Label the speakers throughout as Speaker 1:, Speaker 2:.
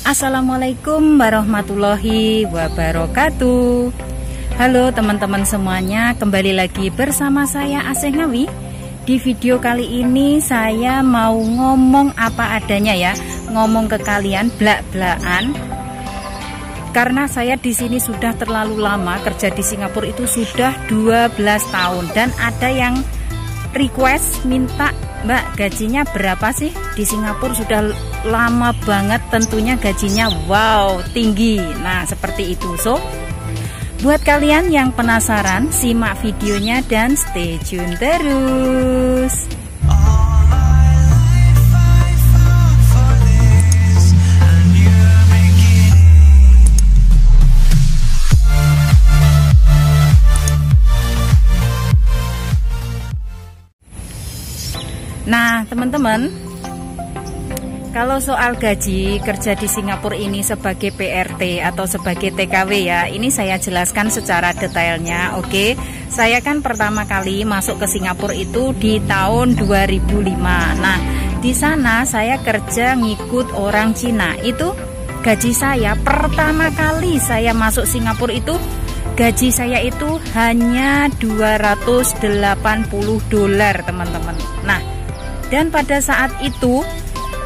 Speaker 1: Assalamualaikum warahmatullahi wabarakatuh. Halo teman-teman semuanya, kembali lagi bersama saya Asih Ngawi. Di video kali ini saya mau ngomong apa adanya ya, ngomong ke kalian blak-blakan. Karena saya di sini sudah terlalu lama kerja di Singapura, itu sudah 12 tahun, dan ada yang request minta, Mbak, gajinya berapa sih di Singapura? Sudah lama banget, tentunya gajinya wow tinggi. Nah seperti itu. So buat kalian yang penasaran, simak videonya dan stay tune terus. Nah teman-teman, kalau soal gaji kerja di Singapura ini sebagai PRT atau sebagai TKW ya, ini saya jelaskan secara detailnya. Oke, saya kan pertama kali masuk ke Singapura itu di tahun 2005. Nah di sana saya kerja ngikut orang Cina. Itu gaji saya pertama kali saya masuk Singapura itu, gaji saya itu hanya $280 teman-teman. Nah, dan pada saat itu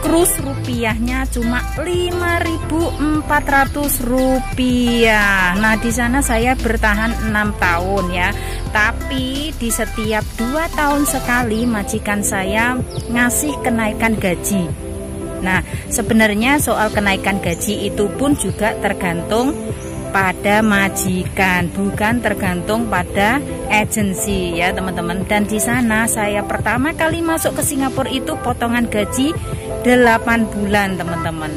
Speaker 1: kurs rupiahnya cuma 5.400 rupiah. Nah di sana saya bertahan 6 tahun ya. Tapi di setiap 2 tahun sekali majikan saya ngasih kenaikan gaji. Nah sebenarnya soal kenaikan gaji itu pun juga tergantung pada majikan, bukan tergantung pada agensi ya teman-teman. Dan di sana saya pertama kali masuk ke Singapura itu potongan gaji 8 bulan teman-teman.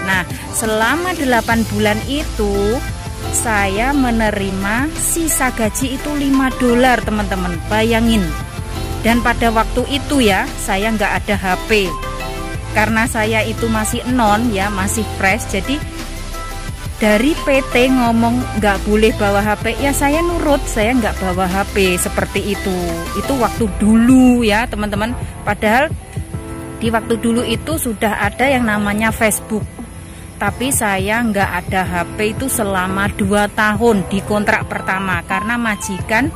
Speaker 1: Nah selama 8 bulan itu saya menerima sisa gaji itu $5 teman-teman, bayangin. Dan pada waktu itu ya saya nggak ada HP, karena saya itu masih non ya, masih fresh. Jadi dari PT ngomong nggak boleh bawa HP, ya saya nurut, saya nggak bawa HP seperti itu. Itu waktu dulu ya teman-teman. Padahal di waktu dulu itu sudah ada yang namanya Facebook, tapi saya nggak ada HP itu selama 2 tahun di kontrak pertama, karena majikan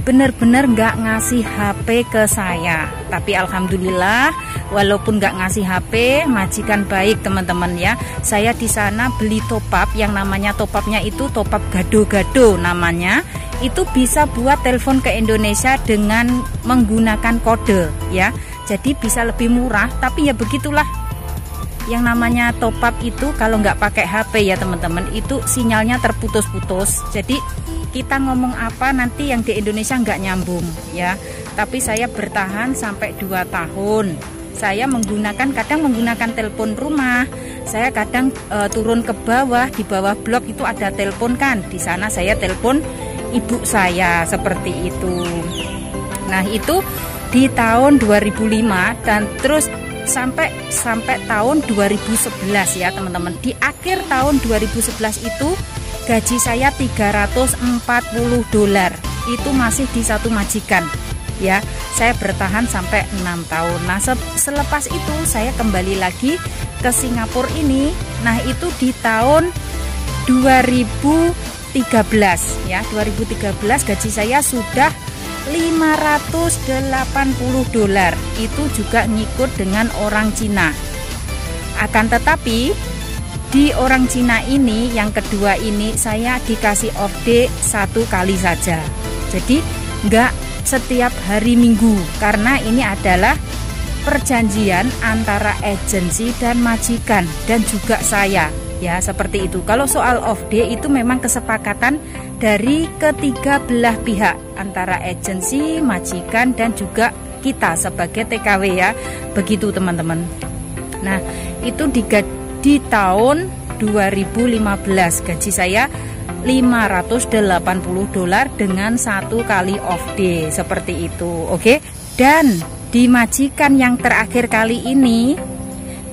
Speaker 1: bener-bener nggak ngasih HP ke saya. Tapi alhamdulillah walaupun nggak ngasih HP, majikan baik teman-teman ya. Saya di sana beli top up, yang namanya top upnya itu top up gado-gado namanya. Itu bisa buat telepon ke Indonesia dengan menggunakan kode ya. Jadi bisa lebih murah, tapi ya begitulah. Yang namanya top up itu kalau nggak pakai HP ya teman-teman, itu sinyalnya terputus-putus. Jadi kita ngomong apa nanti yang di Indonesia nggak nyambung ya. Tapi saya bertahan sampai 2 tahun. Saya kadang menggunakan telepon rumah. Saya kadang turun ke bawah, di bawah blok itu ada telepon kan. Di sana saya telepon ibu saya seperti itu. Nah itu di tahun 2005 dan terus sampai tahun 2011 ya teman-teman. Di akhir tahun 2011 itu gaji saya $340. Itu masih di satu majikan ya. Saya bertahan sampai 6 tahun. Nah selepas itu saya kembali lagi ke Singapura ini. Nah itu di tahun 2013 ya. 2013 gaji saya sudah $580. Itu juga ngikut dengan orang Cina. Akan tetapi di orang Cina ini yang kedua ini saya dikasih off day 1 kali saja. Jadi nggak setiap hari Minggu, karena ini adalah perjanjian antara agensi dan majikan dan juga saya ya, seperti itu. Kalau soal off day itu memang kesepakatan dari ketiga belah pihak, antara agensi, majikan dan juga kita sebagai TKW ya. Begitu teman-teman. Nah itu di tahun 2015 gaji saya $580 dengan 1 kali off day seperti itu. Oke. Dan di majikan yang terakhir kali ini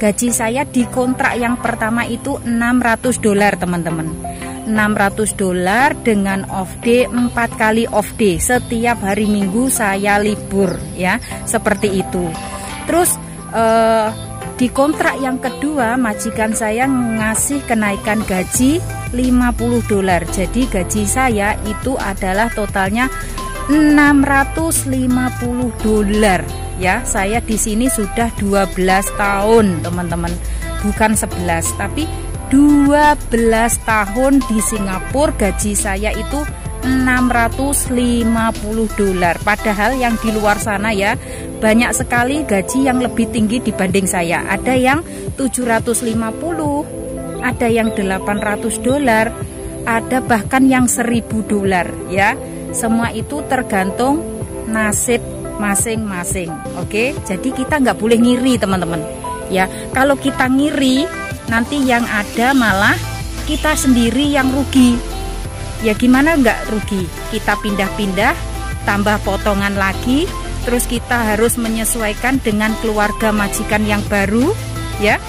Speaker 1: gaji saya di kontrak yang pertama itu $600 teman-teman. $600 dengan off day, 4 kali off day. Setiap hari Minggu saya libur ya, seperti itu. Terus Di kontrak yang kedua, majikan saya ngasih kenaikan gaji $50. Jadi gaji saya itu adalah totalnya $650 ya. Saya di sini sudah 12 tahun, teman-teman. Bukan 11, tapi 12 tahun di Singapura. Gaji saya itu $650. Padahal yang di luar sana ya banyak sekali gaji yang lebih tinggi dibanding saya. Ada yang 750, ada yang $800, ada bahkan yang $1000 ya. Semua itu tergantung nasib masing-masing. Oke, jadi kita nggak boleh ngiri, teman-teman ya. Kalau kita ngiri, nanti yang ada malah kita sendiri yang rugi. Ya gimana nggak rugi? Kita pindah-pindah, tambah potongan lagi, terus kita harus menyesuaikan dengan keluarga majikan yang baru ya.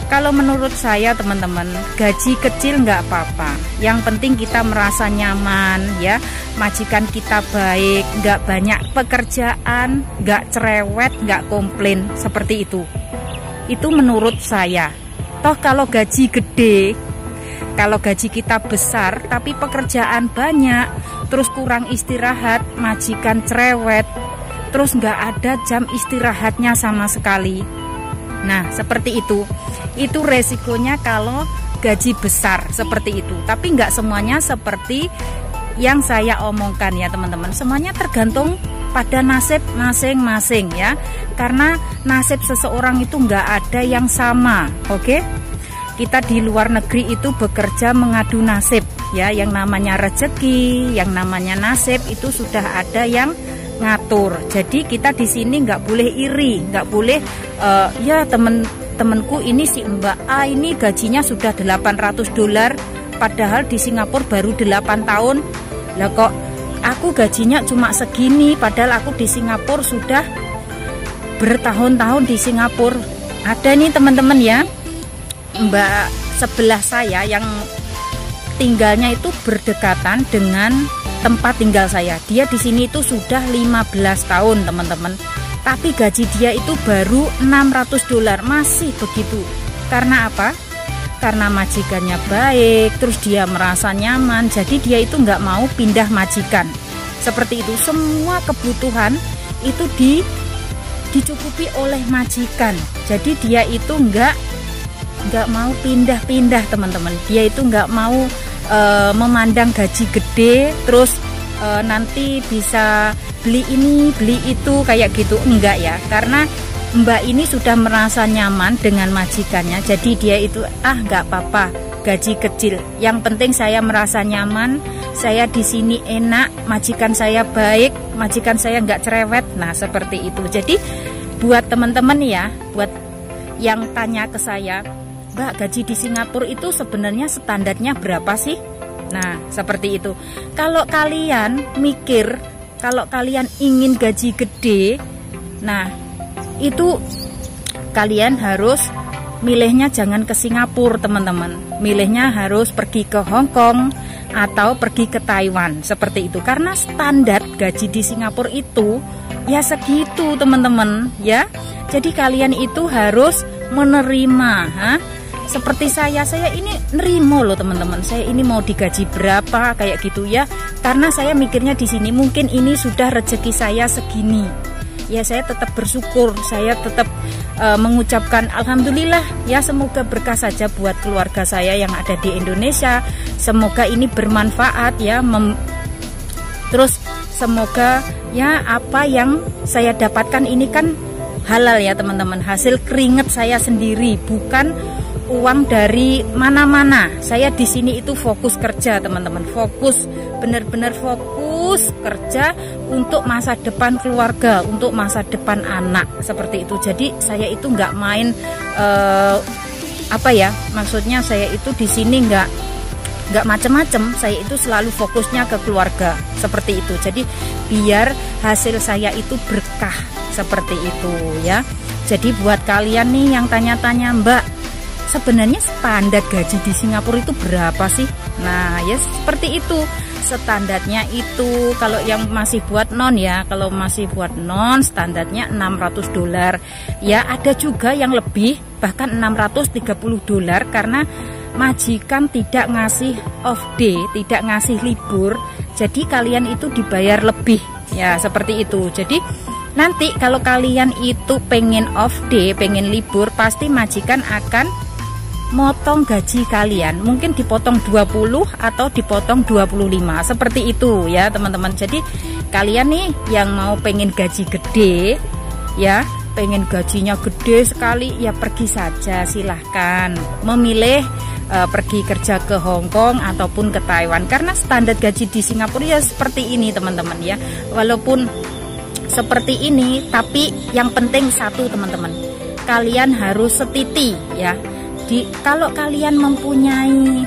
Speaker 1: Kalau menurut saya, teman-teman, gaji kecil nggak apa-apa. Yang penting kita merasa nyaman ya, majikan kita baik, nggak banyak pekerjaan, nggak cerewet, nggak komplain, seperti itu. Itu menurut saya. Toh kalau gaji gede, kalau gaji kita besar tapi pekerjaan banyak, terus kurang istirahat, majikan cerewet, terus nggak ada jam istirahatnya sama sekali. Nah seperti itu resikonya kalau gaji besar seperti itu. Tapi nggak semuanya seperti yang saya omongkan ya teman-teman. Semuanya tergantung pada nasib masing-masing ya. Karena nasib seseorang itu nggak ada yang sama. Oke? Kita di luar negeri itu bekerja mengadu nasib ya. Yang namanya rezeki, yang namanya nasib itu sudah ada yang ngatur. Jadi kita di sini nggak boleh iri, nggak boleh ya temenku ini si Mbak A ini gajinya sudah $800, padahal di Singapura baru 8 tahun. Lah kok aku gajinya cuma segini, padahal aku di Singapura sudah bertahun-tahun di Singapura. Ada nih teman-teman ya, Mbak sebelah saya yang tinggalnya itu berdekatan dengan tempat tinggal saya. Dia di sini itu sudah 15 tahun, teman-teman. Tapi gaji dia itu baru $600, masih begitu. Karena apa? Karena majikannya baik, terus dia merasa nyaman, jadi dia itu nggak mau pindah majikan. Seperti itu, semua kebutuhan itu dicukupi oleh majikan. Jadi dia itu nggak mau pindah-pindah, teman-teman. Dia itu nggak mau memandang gaji gede, terus nanti bisa beli ini, beli itu, kayak gitu. Enggak ya, karena Mbak ini sudah merasa nyaman dengan majikannya. Jadi dia itu, nggak apa-apa, gaji kecil. Yang penting saya merasa nyaman, saya di sini enak, majikan saya baik, majikan saya nggak cerewet. Nah, seperti itu. Jadi buat teman-teman ya, buat yang tanya ke saya, Mbak, gaji di Singapura itu sebenarnya standarnya berapa sih? Nah, seperti itu. Kalau kalian mikir, kalau kalian ingin gaji gede, nah itu kalian harus milihnya jangan ke Singapura, teman-teman. Milihnya harus pergi ke Hong Kong atau pergi ke Taiwan, seperti itu. Karena standar gaji di Singapura itu ya segitu, teman-teman ya. Jadi kalian itu harus menerima, seperti saya ini nerimo loh teman-teman. Saya ini mau digaji berapa kayak gitu ya. Karena saya mikirnya di sini mungkin ini sudah rezeki saya segini. Ya saya tetap bersyukur, saya tetap mengucapkan alhamdulillah ya. Semoga berkah saja buat keluarga saya yang ada di Indonesia. Semoga ini bermanfaat ya. Terus semoga ya apa yang saya dapatkan ini kan halal ya teman-teman. Hasil keringat saya sendiri, bukan uang dari mana-mana. Saya di sini itu fokus kerja, teman-teman. Fokus, benar-benar fokus kerja untuk masa depan keluarga, untuk masa depan anak, seperti itu. Jadi saya itu nggak main maksudnya saya itu di sini nggak macem-macem. Saya itu selalu fokusnya ke keluarga, seperti itu. Jadi biar hasil saya itu berkah, seperti itu ya. Jadi buat kalian nih yang tanya-tanya, Mbak, sebenarnya standar gaji di Singapura itu berapa sih? Nah ya seperti itu standarnya itu. Kalau yang masih buat non ya, kalau masih buat non standarnya $600 ya. Ada juga yang lebih, bahkan $630 karena majikan tidak ngasih off day, tidak ngasih libur, jadi kalian itu dibayar lebih ya, seperti itu. Jadi nanti kalau kalian itu pengen off day, pengen libur, pasti majikan akan motong gaji kalian, mungkin dipotong 20 atau dipotong 25, seperti itu ya teman-teman. Jadi kalian nih yang mau pengen gaji gede ya, pengen gajinya gede sekali ya, pergi saja, silahkan memilih pergi kerja ke Hong Kong ataupun ke Taiwan, karena standar gaji di Singapura ya seperti ini teman-teman ya. Walaupun seperti ini, tapi yang penting satu teman-teman, kalian harus setiti ya. Kalau kalian mempunyai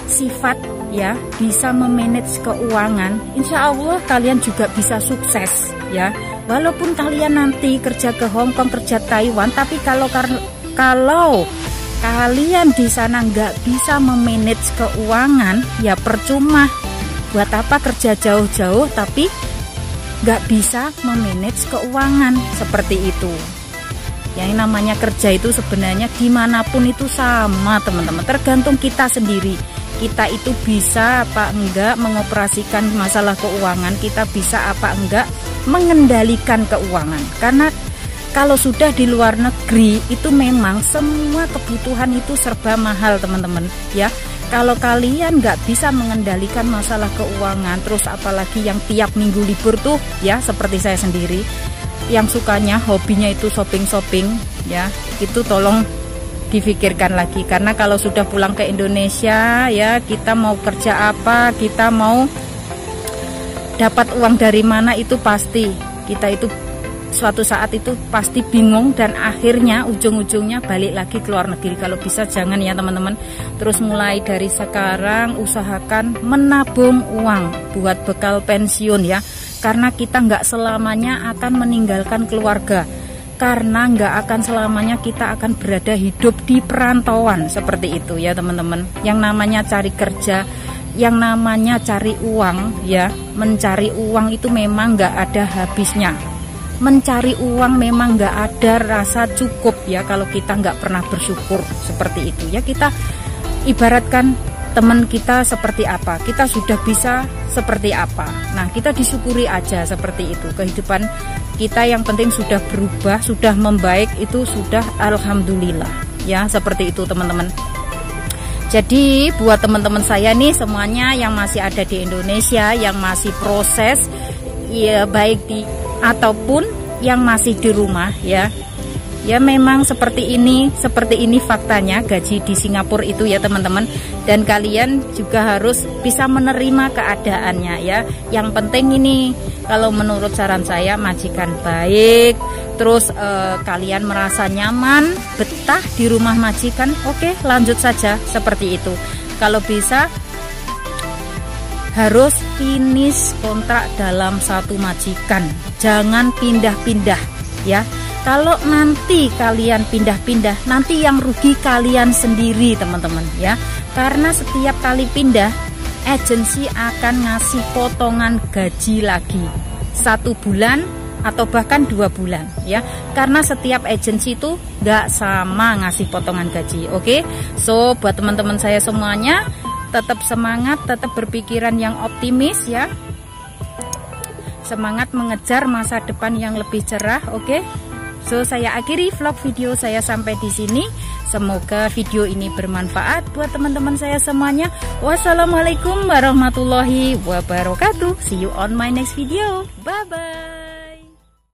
Speaker 1: sifat ya, bisa memanage keuangan, insya Allah kalian juga bisa sukses ya. Walaupun kalian nanti kerja ke Hong Kong, kerja Taiwan, tapi kalau kalian di sana nggak bisa memanage keuangan, ya percuma. Buat apa kerja jauh-jauh tapi nggak bisa memanage keuangan, seperti itu. Yang namanya kerja itu sebenarnya dimanapun itu sama teman-teman, tergantung kita sendiri. Kita itu bisa apa enggak mengoperasikan masalah keuangan, kita bisa apa enggak mengendalikan keuangan. Karena kalau sudah di luar negeri itu memang semua kebutuhan itu serba mahal teman-teman ya. Kalau kalian nggak bisa mengendalikan masalah keuangan, terus apalagi yang tiap minggu libur tuh ya, seperti saya sendiri yang sukanya hobinya itu shopping ya, itu tolong difikirkan lagi. Karena kalau sudah pulang ke Indonesia ya, kita mau kerja apa, kita mau dapat uang dari mana, itu pasti kita itu suatu saat itu pasti bingung, dan akhirnya ujung-ujungnya balik lagi ke luar negeri. Kalau bisa jangan ya teman-teman. Terus mulai dari sekarang usahakan menabung uang buat bekal pensiun ya, karena kita nggak selamanya akan meninggalkan keluarga, karena nggak akan selamanya kita akan berada hidup di perantauan, seperti itu ya teman-teman. Yang namanya cari kerja, yang namanya cari uang ya, mencari uang itu memang nggak ada habisnya. Mencari uang memang nggak ada rasa cukup ya kalau kita nggak pernah bersyukur, seperti itu ya. Kita ibaratkan teman kita seperti apa, kita sudah bisa seperti apa. Nah kita disyukuri aja, seperti itu. Kehidupan kita yang penting sudah berubah, sudah membaik, itu sudah alhamdulillah ya, seperti itu teman-teman. Jadi buat teman-teman saya nih semuanya yang masih ada di Indonesia, yang masih proses ya, baik di ataupun yang masih di rumah ya, ya memang seperti ini faktanya gaji di Singapura itu ya teman-teman. Dan kalian juga harus bisa menerima keadaannya ya. Yang penting ini, kalau menurut saran saya, majikan baik, terus kalian merasa nyaman, betah di rumah majikan, oke, lanjut saja seperti itu. Kalau bisa harus finish kontrak dalam satu majikan, jangan pindah-pindah ya. Kalau nanti kalian pindah-pindah, nanti yang rugi kalian sendiri teman-teman ya. Karena setiap kali pindah, agensi akan ngasih potongan gaji lagi 1 bulan atau bahkan 2 bulan ya. Karena setiap agensi itu nggak sama ngasih potongan gaji. Oke, so buat teman-teman saya semuanya, tetap semangat, tetap berpikiran yang optimis ya. Semangat mengejar masa depan yang lebih cerah, oke? So saya akhiri vlog video saya sampai di sini. Semoga video ini bermanfaat buat teman-teman saya semuanya. Wassalamualaikum warahmatullahi wabarakatuh. See you on my next video. Bye bye.